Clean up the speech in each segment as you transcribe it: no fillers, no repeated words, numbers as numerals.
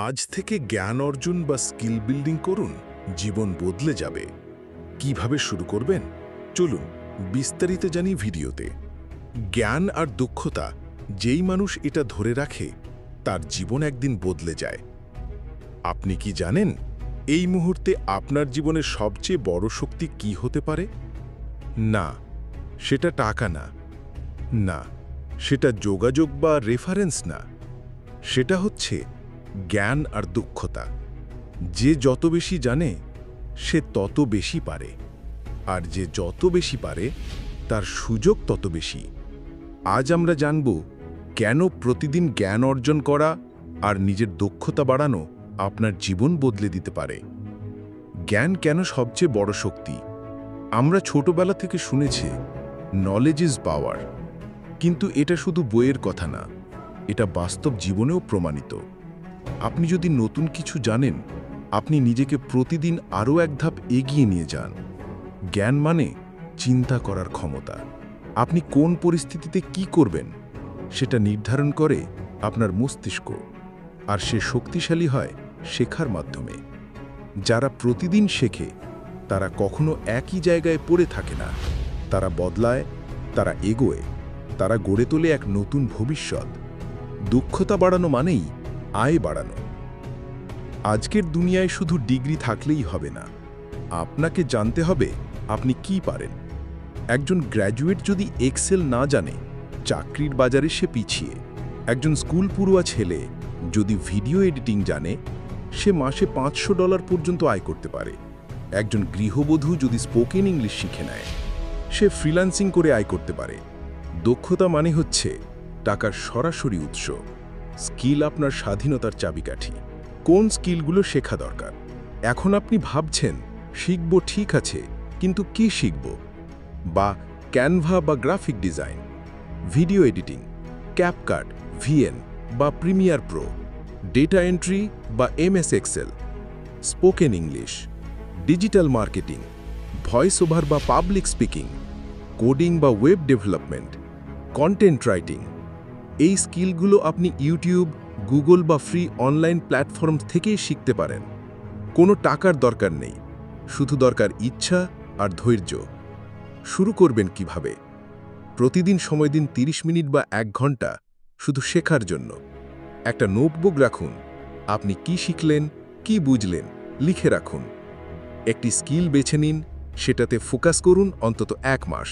আজ থেকে জ্ঞান অর্জন বা স্কিল বিল্ডিং করুন, জীবন বদলে যাবে। কিভাবে শুরু করবেন? চলুন বিস্তারিত জানি ভিডিওতে। জ্ঞান আর দক্ষতা, যেই মানুষ এটা ধরে রাখে তার জীবন একদিন বদলে যায়। আপনি কি জানেন এই মুহূর্তে আপনার জীবনের সবচেয়ে বড় শক্তি কি হতে পারে? না, সেটা টাকা না। না, সেটা যোগাযোগ বা রেফারেন্স না। সেটা হচ্ছে জ্ঞান আর দক্ষতা। যে যত বেশি জানে সে তত বেশি পারে, আর যে যত বেশি পারে তার সুযোগ তত বেশি। আজ আমরা জানব কেন প্রতিদিন জ্ঞান অর্জন করা আর নিজের দক্ষতা বাড়ানো আপনার জীবন বদলে দিতে পারে। জ্ঞান কেন সবচেয়ে বড় শক্তি? আমরা ছোটবেলা থেকে শুনেছি নলেজ ইজ পাওয়ার, কিন্তু এটা শুধু বইয়ের কথা না, এটা বাস্তব জীবনেও প্রমাণিত। আপনি যদি নতুন কিছু জানেন, আপনি নিজেকে প্রতিদিন আরও এক ধাপ এগিয়ে নিয়ে যান। জ্ঞান মানে চিন্তা করার ক্ষমতা। আপনি কোন পরিস্থিতিতে কি করবেন সেটা নির্ধারণ করে আপনার মস্তিষ্ক, আর সে শক্তিশালী হয় শেখার মাধ্যমে। যারা প্রতিদিন শেখে তারা কখনো একই জায়গায় পড়ে থাকে না। তারা বদলায়, তারা এগোয়, তারা গড়ে তোলে এক নতুন ভবিষ্যৎ। দক্ষতা বাড়ানো মানেই আয় বাড়ানো। আজকের দুনিয়ায় শুধু ডিগ্রি থাকলেই হবে না, আপনাকে জানতে হবে আপনি কি পারেন। একজন গ্র্যাজুয়েট যদি এক্সেল না জানে, চাকরির বাজারে সে পিছিয়ে। একজন স্কুল পড়ুয়া ছেলে যদি ভিডিও এডিটিং জানে, সে মাসে $500 পর্যন্ত আয় করতে পারে। একজন গৃহবধূ যদি স্পোকেন ইংলিশ শিখে নেয়, সে ফ্রিল্যান্সিং করে আয় করতে পারে। দক্ষতা মানে হচ্ছে টাকার সরাসরি উৎস। স্কিল আপনার স্বাধীনতার চাবিকাঠি। কোন স্কিলগুলো শেখা দরকার? এখন আপনি ভাবছেন শিখব, ঠিক আছে, কিন্তু কি শিখব? বা ক্যানভা বা graphic design, video editing, CapCut, VN বা প্রিমিয়ার প্রো, ডেটা এন্ট্রি বা MS Excel, spoken English, digital marketing, voice over বা পাবলিক স্পিকিং, কোডিং বা ওয়েব ডেভেলপমেন্ট, কন্টেন্ট রাইটিং। এই স্কিলগুলো আপনি ইউটিউব, গুগল বা ফ্রি অনলাইন প্ল্যাটফর্ম থেকেই শিখতে পারেন। কোনো টাকার দরকার নেই, শুধু দরকার ইচ্ছা আর ধৈর্য। শুরু করবেন কিভাবে? প্রতিদিন সময় দিন 30 মিনিট বা 1 ঘন্টা শুধু শেখার জন্য। একটা নোটবুক রাখুন, আপনি কি শিখলেন, কি বুঝলেন, লিখে রাখুন। একটি স্কিল বেছে নিন, সেটাতে ফোকাস করুন অন্তত 1 মাস।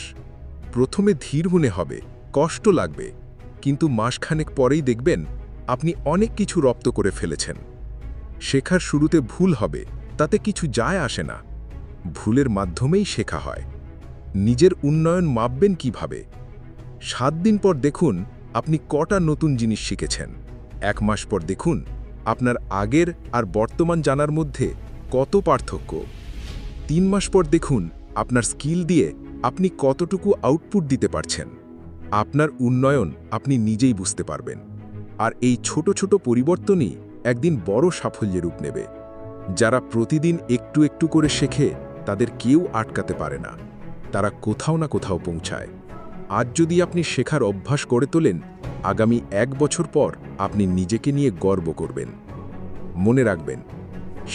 প্রথমে ধীর মনে হবে, কষ্ট লাগবে, কিন্তু মাসখানেক পরেই দেখবেন আপনি অনেক কিছু রপ্ত করে ফেলেছেন। শেখার শুরুতে ভুল হবে, তাতে কিছু যায় আসে না। ভুলের মাধ্যমেই শেখা হয়। নিজের উন্নয়ন মাপবেন কিভাবে? 7 দিন পর দেখুন আপনি কটা নতুন জিনিস শিখেছেন। 1 মাস পর দেখুন আপনার আগের আর বর্তমান জানার মধ্যে কত পার্থক্য। 3 মাস পর দেখুন আপনার স্কিল দিয়ে আপনি কতটুকু আউটপুট দিতে পারছেন। আপনার উন্নয়ন আপনি নিজেই বুঝতে পারবেন। আর এই ছোট ছোট পরিবর্তনই একদিন বড় সাফল্যের রূপ নেবে। যারা প্রতিদিন একটু একটু করে শেখে তাদের কেউ আটকাতে পারে না। তারা কোথাও না কোথাও পৌঁছায়। আজ যদি আপনি শেখার অভ্যাস করে তোলেন, আগামী 1 বছর পর আপনি নিজেকে নিয়ে গর্ব করবেন। মনে রাখবেন,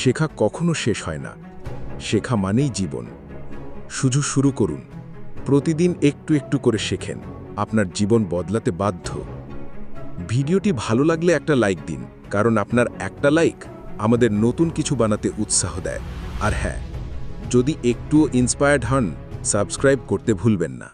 শেখা কখনো শেষ হয় না। শেখা মানেই জীবন। শুধু শুরু করুন। প্রতিদিন একটু একটু করে শেখেন, আপনার জীবন বদলাতে বাধ্য। ভিডিওটি ভালো লাগলে একটা লাইক দিন, কারণ আপনার একটা লাইক আমাদের নতুন কিছু বানাতে উৎসাহ দেয়। আর হ্যাঁ, যদি একটুও ইন্সপায়ার্ড হন, সাবস্ক্রাইব করতে ভুলবেন না।